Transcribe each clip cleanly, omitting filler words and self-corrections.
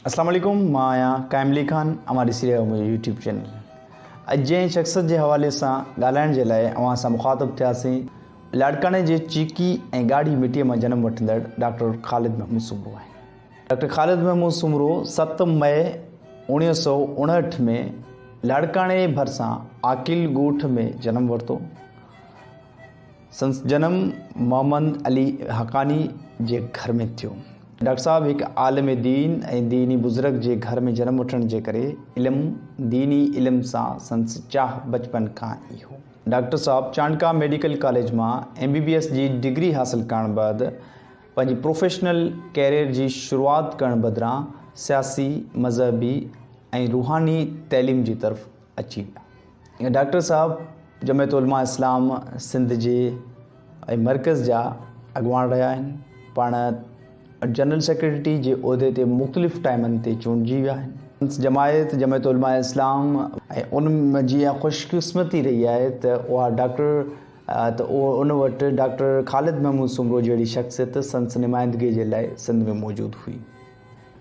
अस्सलाम वालेकुम, मां आहियां काइमली ख़ान। अवां ॾिसी रहिया मुंहिंजो यूट्यूब चैनल। अॼु जंहिं शख़्सियत जे हवाले सां ॻाल्हाइण जे लाइ अवां सां मुखातिब थियासीं, लाड़काने जे चीकी ऐं ॻाढ़ी मिटीअ मां जनमु वठंदड़ डॉक्टर ख़ालिद महमूद सुमरो आहिनि। डॉक्टर ख़ालिद महमूद सुमरो 7 मई 1959 में लाड़काने भरिसां आकिल ॻोठ में जनमु वरितो। संस जनमु मोहम्मद अली हक़ानी जे घर में थियो। डॉक्टर साहब हिकु आलिम दीन ऐं दीनी बुज़ुर्ग जे घर में जनमु वठण जे करे दीनी इल्म सां संस चाह बचपन खां ई हो। डॉक्टर साहब चाणका मेडिकल कॉलेज मां MBBS जी डिग्री हासिल करण बैदि पंहिंजी प्रोफेशनल कैरियर जी शुरूआति करण बदिरां सियासी, मज़हबी ऐं रूहानी तइलीम जी तरफ़ अची विया। डॉक्टर साहब जमियत उलमा इस्लाम सिंध जे ऐं मर्कज़ जा अॻुवान रहिया आहिनि। पाण जनरल सेक्रेटरी जे उहिदे ते मुख़्तलिफ़ टाइमनि ते चूंडिजी विया आहिनि। जमियत उलमा इस्लाम ऐं उन जी ख़ुशकिस्मती रही आहे त उहा उन वटि डॉक्टर ख़ालिद महमूद सुमरो जहिड़ी शख़्सियत संस नुमाइंदगी जे लाइ सिंध में मौजूदु हुई।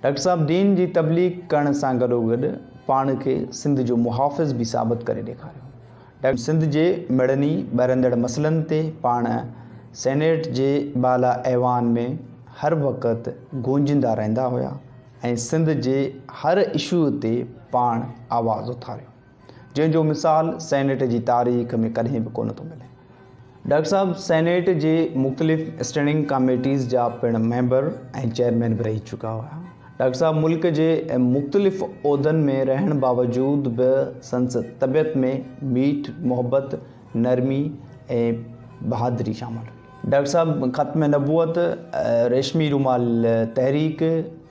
डॉक्टर साहब दीन जी तबलीग करण सां गॾोगॾु पाण खे सिंध जो मुहाफ़िज़ बि साबित करे ॾेखारियो। डॉक्टर सिंध जे मड़नी ॿारंदड़ मसइलनि ते पाण सेनेट जे बाला ऐवान में हर वक़्तु गूंजंदा रहंदा हुआ ऐं सिंध जे हर इशू ते पाण आवाज़ु उथारियो, जंहिंजो मिसाल सेनेट जी तारीख़ में कॾहिं बि कोन थो मिले। डॉक्टर साहब सेनेट जे मुख़्तलिफ़ स्टैंडिंग कमेटीज़ जा पिणु मेंबर ऐं चेयरमैन बि रही चुका हुआ। डॉक्टर साहब मुल्क जे मुख़्तलिफ़ उहिदनि में रहण बावजूदु बि संस तबियत में मीठ, मोहब्बत, नरमी ऐं बहादुरी शामिल हुई। डॉक्टर साहब ख़त्म नबूअत, रेशमी रुमाल तहरीक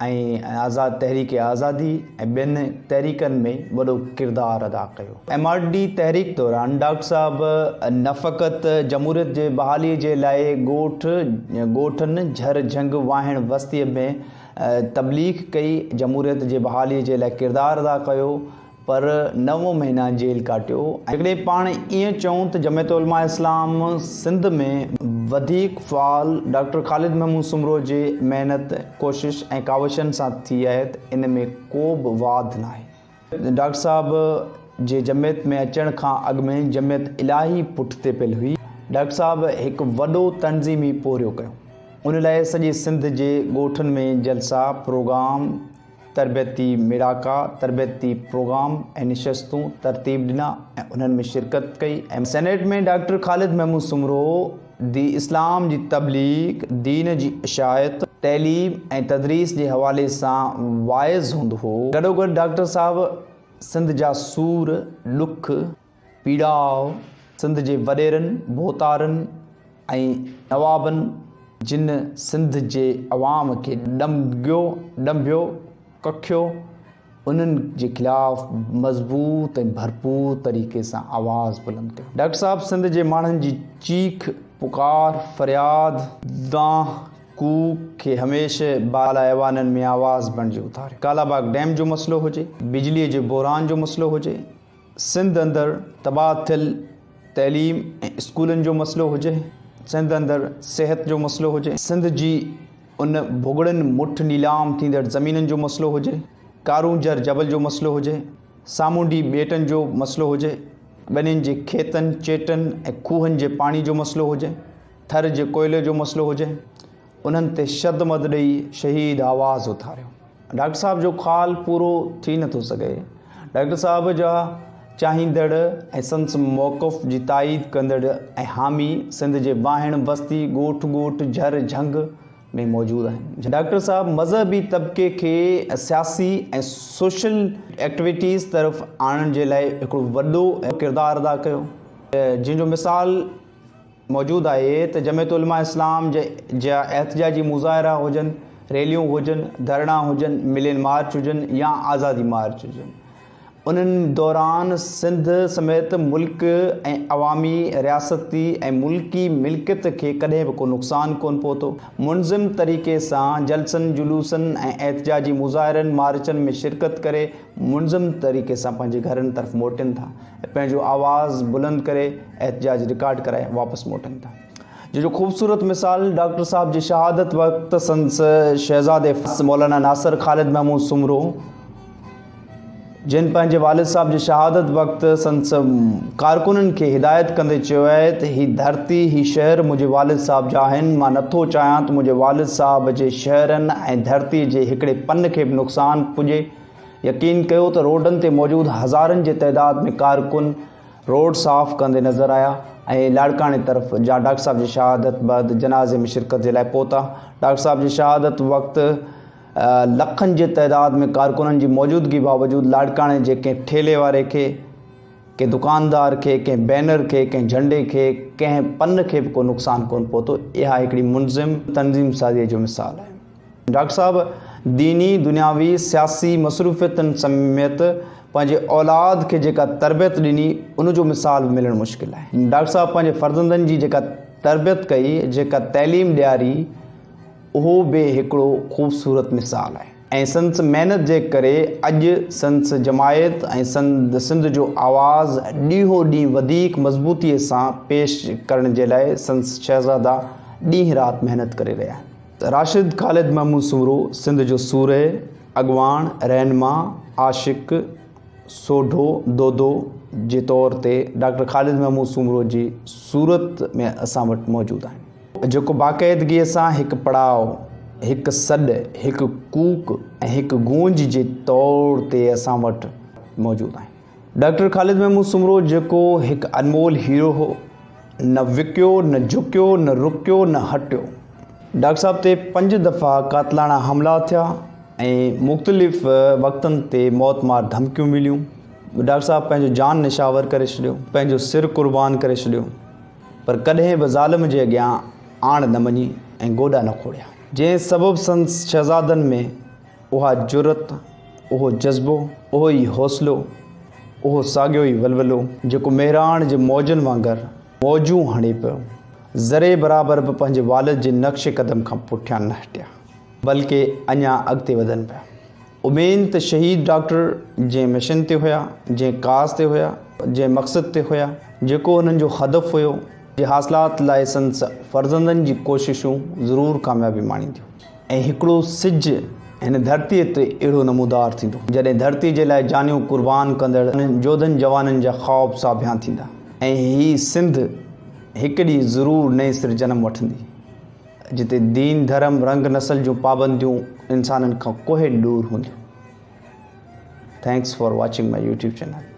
ऐं आज़ाद तहरीक आज़ादी ऐं ॿियनि तहरीकनि में वॾो किरदारु अदा कयो। MRD तहरीक दौरान डॉक्टर साहब न फ़क़ति जमहूरियत जे बहालीअ जे लाइ ॻोठनि झर झंग वाहिण बस्तीअ में तबलीग कई, जमहूरियत जे बहालीअ जे लाइ किरदारु अदा कयो, पर 9 महीना जेल काटियो। हिकिड़े पाण ईअं चऊं त जमियत उलमा इस्लाम सिंध में वधीक फ़ाल डॉक्टर ख़ालिद महमूद सुमरो जे महिनत, कोशिश ऐं काविशनि सां थी आहे त इन में को बि वाद न आहे। डॉक्टर साहब जे जमियत में अचण खां अॻु में जमियत इलाही पुठिते पियल हुई। डॉक्टर साहब हिकु वॾो तंज़ीमी पोरियो कयो। उन लाइ सॼे सिंध जे ॻोठनि में जलसा, प्रोग्राम, तरबियती मिराका, तरबियती प्रोग्राम ऐं निशस्तूं तरतीब ॾिना ऐं उन्हनि में शिरकत कई। ऐं सेनेट में डॉक्टर ख़ालिद महमूद सुमरो इस्लाम जी तबलीग, दीन जी इशायत, तइलीम ऐं तदरीस जे हवाले सां वाइज़ हूंदो हो। गॾोगॾु डॉक्टर साहब सिंध जा सूर, ॾुख, पीड़ाव, सिंध जे वॾेरनि, बोतारनि ऐं नवाबनि, जिन सिंध जे अवाम खे ॾंभियो कखियो, उन्हनि जे ख़िलाफ़ मज़बूत ऐं भरपूर तरीक़े सां आवाज़ बुलंद कयो। डॉक्टर साहब सिंध जे माण्हुनि जी चीख, पुकार, फरियाद, दांह, कूक खे हमेशह बाला ऐवाननि में आवाज़ बणिजी उथारियो। कालाबाग डैम जो मसइलो हुजे, बिजलीअ जे बहरान जो मसइलो हुजे, सिंध अंदरि तबाह थियल तइलीम ऐं स्कूलनि जो मसइलो हुजे, सिंध अंदरि सिहत जो मसइलो हुजे, सिंध जी उन भुॻड़नि मुठ नीलाम थींदड़ ज़मीननि जो मसइलो हुजे, कारूंजर जबल जो मसइलो हुजे, सामूंडी ॿेटनि जो मसइलो हुजे, ॿनियुनि जे खेतनि, चेटनि ऐं खूहनि जे पाणी जो मसइलो हुजे, थर जे कोयले जो मसइलो हुजे, उन्हनि ते शदमद ॾेई शहीद आवाज़ उथारियो। डॉक्टर साहब जो ख़ाल पूरो थी नथो सघे। डॉक्टर साहब जा चाहींदड़ ऐं संस मौक़ुफ़ जी ताईद कंदड़ ऐं हामी सिंध जे वाहिण बस्ती, ॻोठ झर झंग में मौजूदु आहिनि। डॉक्टर साहब मज़हबी तबिके खे सियासी ऐं सोशल एक्टिविटीज़ तरफ़ आणण जे लाइ हिकिड़ो वॾो किरदारु अदा कयो, जंहिंजो मिसाल मौजूदु आहे त जमियत उलमा इस्लाम जा एहतिजाजी मुज़ाहिरा हुजनि, रैलियूं हुजनि, धरना हुजनि, मिलियन मार्च हुजनि या आज़ादी मार्च हुजनि, उन्हनि दौरान सिंध समेत मुल्क ऐं अवामी, रियासती ऐं मुल्की मिल्कियत खे कॾहिं बि को नुक़सानु कोन पहुतो। मुनज़िम तरीक़े सां जलसनि, जुलूसनि ऐं एहतिजाजी मुज़ाहिरनि, मार्चनि में शिरकत करे मुनज़िम तरीक़े सां पंहिंजे घरनि तरफ़ मोटनि था ऐं पंहिंजो आवाज़ बुलंद करे एहतिजाज रिकॉर्ड कराए वापसि मोटनि था। जो ख़ूबसूरत मिसाल डॉक्टर साहब जी शहादत वक्त संस शहज़ादे मौलाना नासिर ख़ालिद महमूद सुमरो जिन पंहिंजे वालिद साहब जी शहादत वक्त संस कारकुननि खे हिदायत कंदे चयो आहे त ही धरती ही शहर मुंहिंजे वालिद साहब जा आहिनि। मां नथो चाहियां त मुंहिंजे वालिद साहब जे शहरनि ऐं धरती जे हिकिड़े पन खे बि नुक़सानु पुॼे। यकीन कयो त रोडनि ते मौजूदु हज़ारनि जे तइदाद में कारकुन रोड साफ़ कंदे नज़र आया ऐं लाड़काने तरफ़ जा डॉक्टर साहब जी शहादत बाद जनाज़े में शिरकत जे लाइ पहुता। डॉक्टर साहब जी शहादत वक़्तु लखनि जे तइदाद में कारकुननि जी मौजूदगी बावजूदु लाड़काने जे कंहिं ठेले वारे खे, कंहिं दुकानदार खे, कंहिं बैनर खे, कंहिं झंडे खे, कंहिं पन खे बि को नुक़सानु कोन पहुतो। इहा हिकिड़ी मुनज़िम तनज़ीम साज़ीअ जो मिसाल आहे। डॉक्टर साहब दीनी दुनियावी सियासी मसरूफ़ियतनि समेत पंहिंजे औलाद खे जेका तरबियत ॾिनी उनजो मिसाल बि मिलणु मुश्किल आहे। डॉक्टर साहब पंहिंजे फ़र्ज़ंदनि जी जेका तरबियत कई, जेका तइलीम ॾियारी, उहो बि हिकिड़ो ख़ूबसूरत मिसाल आहे। ऐं संदसि महिनत जे करे अॼु संदसि जमायत ऐं सिंध जो आवाज़ ॾींहों ॾींहुं वधीक मज़बूतीअ सां पेश करण जे लाइ संदसि शहज़ादा ॾींहुं राति महिनत करे रहिया आहिनि। राशिद ख़ालिद महमूद सुमरो सिंध जो सूरे, अॻवान, रहनुमा, आशिक़, सोढो, दोदो जे तौर ते डॉक्टर ख़ालिद महमूद सुमरो जी सूरत में असां वटि मौजूदु आहिनि, जेको बाक़ाइदगीअ सां हिकु पड़ाव, हिकु सॾ, हिकु कूक ऐं हिकु गूंज जे तौर ते असां वटि मौजूदु आहिनि। डॉक्टर ख़ालिद महमूद सुमरो जेको हिकु अनमोल हीरो हो, न विकियो, न झुकियो, न रुकियो, न हटियो। डॉक्टर साहब ते 5 दफ़ा कातलाना हमला थिया ऐं मुख़्तलिफ़ वक़्तनि ते मौत मार धमकियूं मिलियूं। डॉक्टर साहब पंहिंजो जान निशावर करे छॾियो, पंहिंजो सिर क़ुर्बान करे छॾियो, पर कॾहिं बि ज़ालिम जे अॻियां आण न मञी ऐं गोॾा न खोड़िया। जंहिं सबबु संदसि शहज़ादनि में उहा जुरत, उहो जज़्बो, उहो ई हौसलो, उहो साॻियो ई वलवलो जेको मेहराण जे मौजनि वांगुरु मौजूं हणे पियो, ज़रे बराबरि बि पंहिंजे वालिद जे नक्श क़दम खां पुठियां न हटिया, बल्कि अञा अॻिते वधनि पिया। उमेन त शहीद डॉक्टर जंहिं मिशन ते हुया, जंहिं काज़ ते हुया, जंहिं मक़सद ते हुया, जेको हुननि जो हदफ़ हुयो, जे हासिलात लाइ संदसि फ़र्ज़ंदनि जी कोशिशूं ज़रूरु कामयाबी माणींदियूं। ऐं हिकिड़ो सिज हिन धरतीअ ते अहिड़ो नमूदार थींदो जॾहिं धरती जे लाइ जानियूं क़ुर्बान कंदड़ जोधनि जवाननि जा ख़्वाब साबिया थींदा ऐं हीअ सिंध हिकु ॾींहुं ज़रूरु नए सिर जनम वठंदी, जिते दीन, धर्म, रंग, नस्ल जूं पाबंदियूं इंसाननि खां कोहे दूर हूंदियूं। Thanks for watching my YouTube channel.